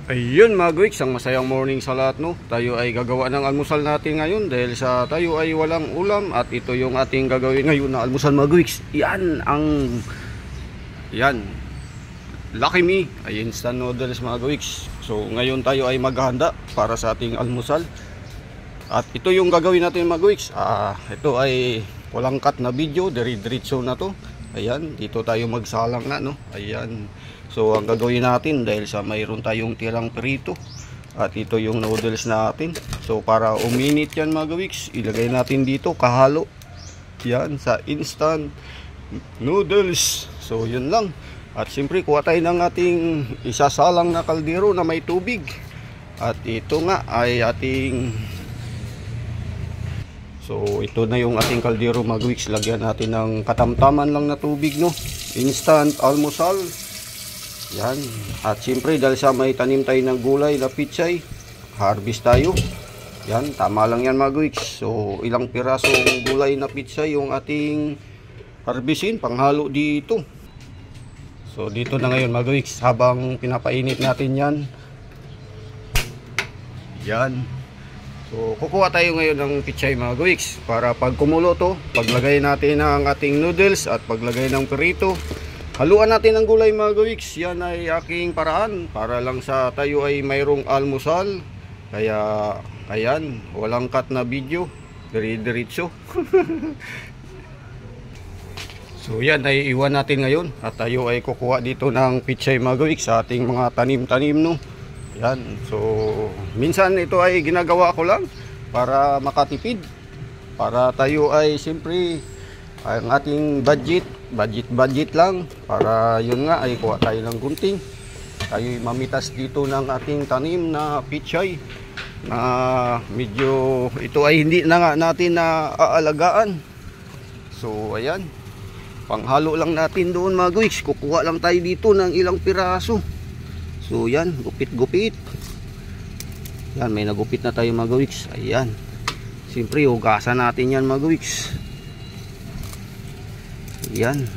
Ayun mga Gwiks, ang masayang morning sa lahat, no? Tayo ay gagawa ng almusal natin ngayon dahil sa tayo ay walang ulam at ito yung ating gagawin ngayon na almusal mga Gwiks. Yan Lucky Me ay instant noodles mga Gwiks. So ngayon tayo ay maghahanda para sa ating almusal. At ito yung gagawin natin mga Gwiks. Ito ay walang cut na video, diretso na to. Ayan, dito tayo magsalang na, no? Ayan. So ang gagawin natin dahil sa mayroon tayong tirang perito at ito yung noodles natin. So para uminit yan mga Gwiks, ilagay natin dito kahalo. Yan sa instant noodles. So yun lang. At siyempre kuha tayo ng ating isasalang na kaldero na may tubig. At ito nga ay ating, so ito na yung ating kaldero mga Gwiks. Lagyan natin ng katamtaman lang na tubig, no? Instant almusal. Yan. At siyempre dahil sa may tanim tayo ng gulay na pichay, harvest tayo. Yan, tama lang yan mga Gwiks. So ilang pirasong gulay na pichay yung ating harvestin, panghalo dito. So dito na ngayon mga Gwiks, habang pinapainit natin yan. Yan. So kukuha tayo ngayon ng pichay mga Gwiks para pag kumulo to, paglagay natin ng ating noodles at paglagay ng perito, haluan natin ng gulay mga Gwiks. Yan ay aking paraan para lang sa tayo ay mayroong almusal. Kaya ayan, walang cut na video, diretso. So yan ay iwan natin ngayon at tayo ay kukuha dito ng pichay mga Gwiks sa ating mga tanim-tanim, no? Yan. So minsan ito ay ginagawa ko lang para makatipid, para tayo ay siyempre ang ating budget lang, para yun nga ay kuha tayo ng gunting, tayo mamitas dito ng ating tanim na pichay na medyo ito ay hindi na nga natin na aalagaan. So ayan, panghalo lang natin doon mga Gwiks. Kukuha lang tayo dito ng ilang piraso. So yan, gupit-gupit. Yan, may nagupit na tayo mga Gwiks. Ayan, siyempre hugasan natin yan mga Gwiks. Yan.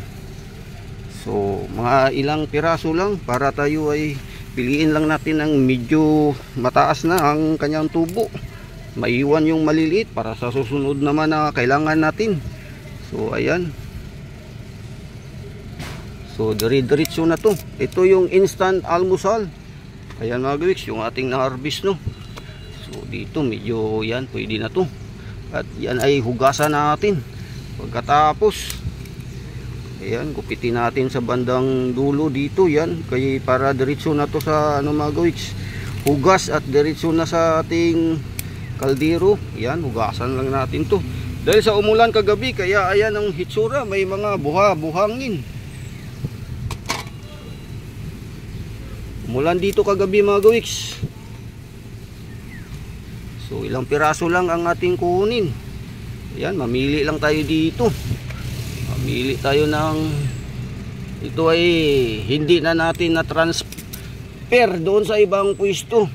So mga ilang piraso lang para tayo ay piliin lang natin ng medyo mataas na ang kanyang tubo, maiwan yung maliliit para sa susunod naman na kailangan natin. So ayan. So diretso na to. Ito yung instant almusal. Ayan mga Gwiks, yung ating na-harvest, no? So dito medyo yan, pwede na to. At yan ay hugasan natin. Pagkatapos ayan, gupitin natin sa bandang dulo dito. Yan, kaya para diretso na to sa ano mga Gwiks, hugas at diretso na sa ating kaldero. Yan, hugasan lang natin to dahil sa umulan kagabi, kaya ayan ang hitsura, may mga buhangin. Umulan dito kagabi mga Gwiks. So ilang piraso lang ang ating kunin. Ayan, mamili lang tayo dito. Mamili tayo ng, ito ay hindi na natin na transfer doon sa ibang pwesto.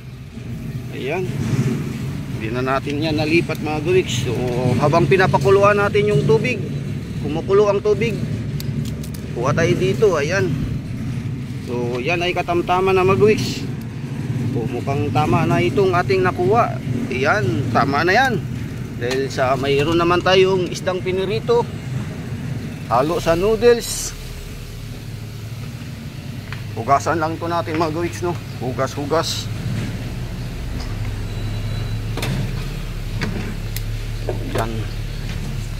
Ayan, hindi na natin yan nalipat mga Gwiks. So habang pinapakuluan natin yung tubig, kumukulo ang tubig, kuha tayo dito. Ayan. So yan ay katamtaman na mga Gwiks. So mukhang tama na itong ating nakuha. Ayan, tama na yan. Dahil sa mayroon naman tayong isdang pinirito, halo sa noodles. Hugasan lang to natin mga Gwiks, no? Hugas. Yan.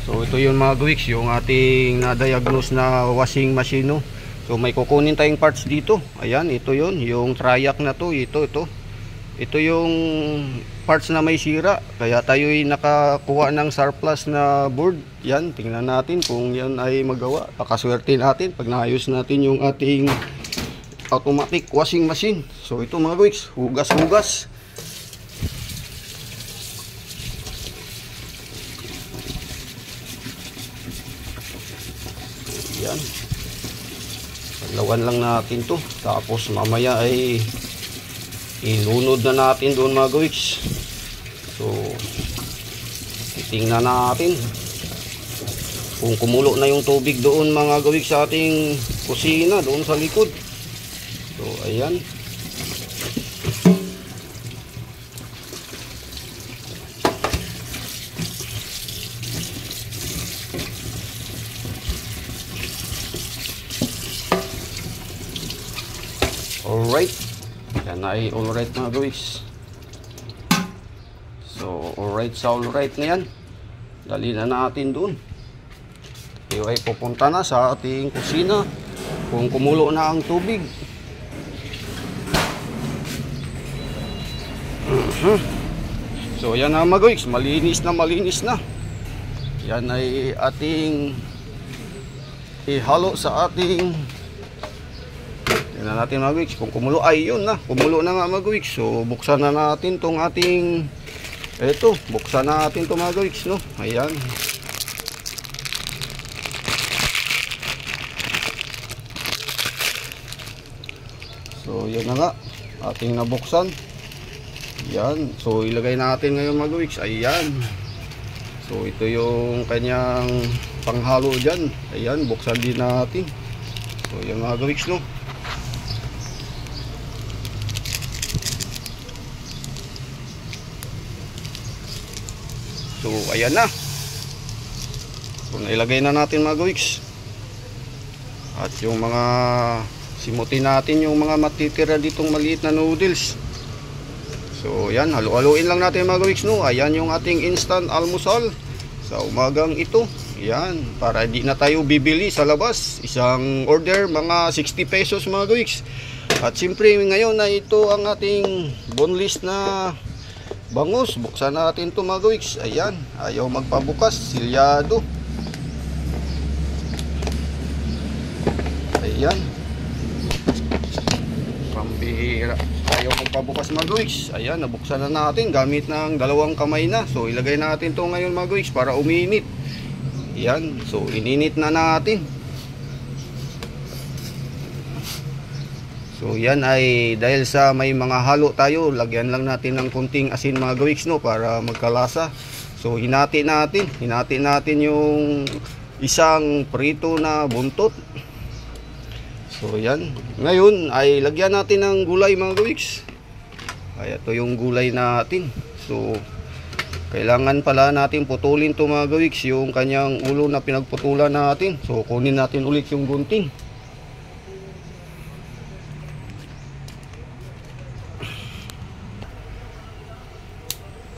So ito yung mga Gwiks, yung ating na-diagnose na washing machine, no? So may kukunin tayong parts dito. Ayan, ito yun, yung triac na to. Ito yung parts na may sira, kaya tayo ay nakakuha ng surplus na board. Yan, tingnan natin kung yan ay magawa. Pakaswerte natin pag naayos natin yung ating automatic washing machine. So ito mga Gwiks, hugas. Yan, paglawan lang natin to, tapos mamaya ay ilunod na natin doon mga Gwiks. So titingnan natin kung kumulo na yung tubig doon mga Gwiks sa ating kusina doon sa likod. So ayan. ay alright mga gawiks. So alright sa alright na yan, dali na natin doon. Tayo ay pupunta na sa ating kusina kung kumulo na ang tubig. So yan na mga gawiks, malinis na. Yan ay ating ihalo sa ating, yan na natin mga gawiks. Kung kumulo ay yun na, kumulo na nga mga gawiks. So buksan na natin tong ating, eto, buksan na natin tong mga gawiks, no. Ayan. So yan na nga, ating nabuksan. Yan, so ilagay natin ngayon mga gawiks. Ayan. So ito yung kanyang panghalo dyan. Ayan, buksan din natin. So yan mga gawiks, no. So ayan na. So nailagay na natin mga gawiks. At yung mga simutin natin yung mga matitira ditong maliit na noodles. So yan, halu-haluin lang natin mga gawiks, no. Ayan yung ating instant almusal sa umagang ito. Yan, para di na tayo bibili sa labas. Isang order mga 60 pesos mga gawiks. At siyempre ngayon na ito ang ating boneless na bangus. Buksan natin ito mga gawiks. Ayan, ayaw magpabukas, silyado. Ayan, pambihira, ayaw magpabukas mga gawiks. Ayan, nabuksan na natin gamit ng dalawang kamay na. So ilagay natin to ngayon mga gawiks para uminit. Ayan, so ininit na natin. So yan ay dahil sa may mga halo tayo, lagyan lang natin ng kunting asin mga gawiks, no, para magkalasa. So hinati natin yung isang prito na buntot. So yan, ngayon ay lagyan natin ng gulay mga gawiks. Ay ito yung gulay natin. So kailangan pala natin putulin to mga gawiks, yung kanyang ulo na pinagputulan natin. So kunin natin ulit yung gunting.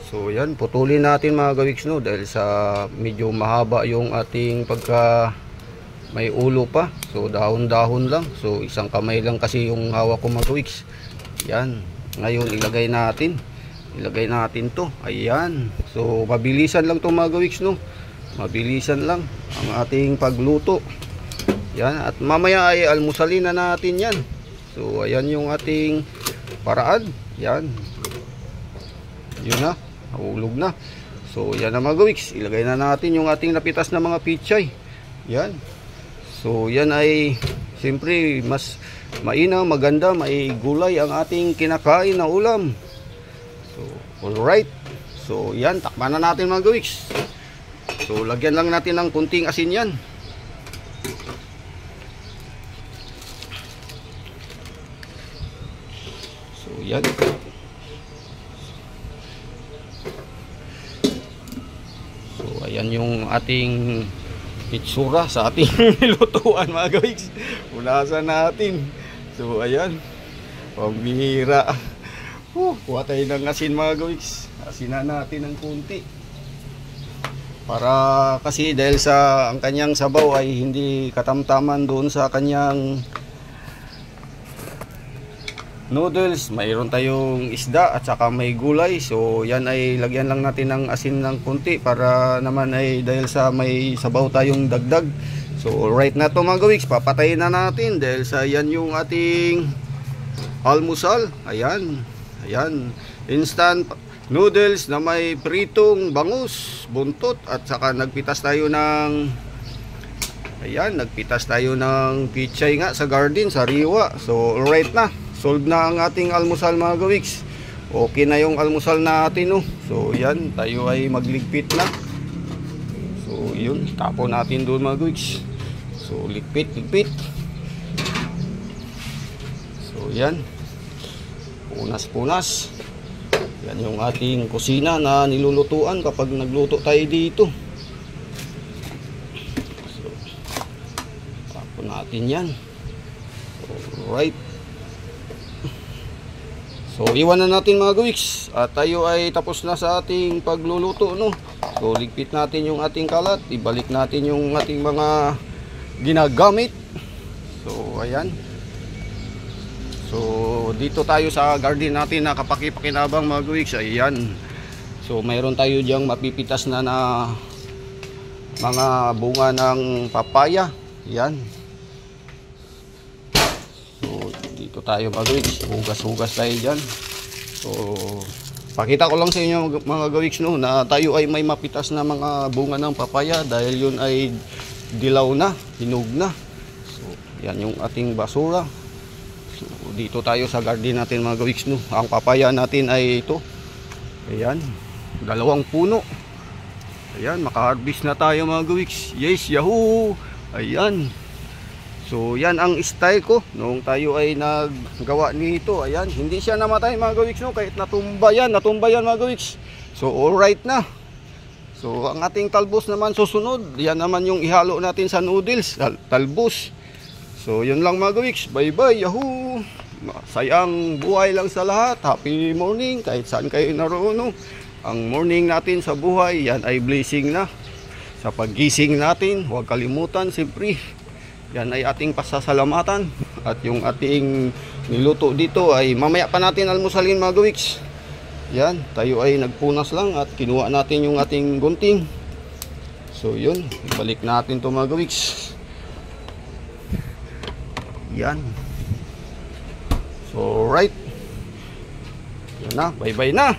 So yan, putulin natin mga gawiks, no, dahil sa medyo mahaba yung ating pagka may ulo pa. So dahon-dahon lang. So isang kamay lang kasi yung hawak ko mga gawiks. Yan, ngayon ilagay natin to. Ayan, so mabilisan lang to mga gawiks, no. Mabilisan lang ang ating pagluto. Yan, at mamaya ay almusalin na natin yan. So ayan yung ating paraan. Yan, yun na, nahulog na. So yan na mga gawiks, ilagay na natin yung ating napitas na mga pichay. Yan, so yan ay siyempre mas mainam, maganda, may gulay ang ating kinakain na ulam. So alright, so yan, takpan na natin mga gawiks. So lagyan lang natin ng kunting asin yan. So yan. So ayan yung ating itsura sa ating nilutuan mga gawiks. Punasan natin. So ayan, pambihira. Kuha tayo ng asin mga gawiks. Asinan natin ng kunti. Para kasi dahil sa ang kanyang sabaw ay hindi katamtaman doon sa kanyang noodles. Mayroon tayong isda at saka may gulay. So yan ay lagyan lang natin ng asin ng kunti para naman ay dahil sa may sabaw tayong dagdag. So alright na to mga gawiks, papatayin na natin dahil sa yan yung ating almusal. Ayan, ayan, instant noodles na may pritong bangus, buntot, at saka nagpitas tayo ng, ayan, nagpitas tayo ng pichay nga sa garden, sa riwa. So alright na, solve na ang ating almusal mga gawiks. Okay na yung almusal natin, no. So yan, tayo ay magligpit na. So yun, tapon natin doon mga gawiks. So ligpit. So yan, punas. Yan yung ating kusina na nilulutuan kapag nagluto tayo dito. So tapon natin yan. Alright. So iwan na natin mga gawiks at tayo ay tapos na sa ating pagluluto, no. So ligpit natin yung ating kalat, ibalik natin yung ating mga ginagamit. So ayan. So dito tayo sa garden natin na kapaki-pakinabang mga gawiks. Ayan. So mayroon tayo diyang mapipitas na mga bunga ng papaya. Ayan. So dito tayo mga gawiks, hugas-hugas tayo dyan. So pakita ko lang sa inyo mga gawiks, no, na tayo ay may mapitas na mga bunga ng papaya dahil yun ay dilaw na, hinog na. So yan yung ating basura. So dito tayo sa garden natin mga gawiks, no. Ang papaya natin ay ito. Ayan, 2 puno. Ayan, maka-harvest na tayo mga gawiks. Yes, yahoo! Ayan. So yan ang style ko nung tayo ay naggawa nito. Ayan, hindi siya namatay mga gawiks, no, kahit natumba yan mga gawiks. So alright na. So ang ating talbos naman susunod, yan naman yung ihalo natin sa noodles, talbos. So yun lang mga gawiks, bye bye, yahoo! Sayang buhay lang sa lahat. Happy morning kahit saan kayo naroon, no. Ang morning natin sa buhay, yan ay blessing na. Sa paggising natin, huwag kalimutan siyempre, yan ay ating pasasalamatan. At yung ating niluto dito ay mamaya pa natin almusalin mga gawiks. Yan, tayo ay nagpunas lang at kinuha natin yung ating gunting. So yun, ibalik natin to mga gawiks. Yan. So right. Yan na, bye bye na.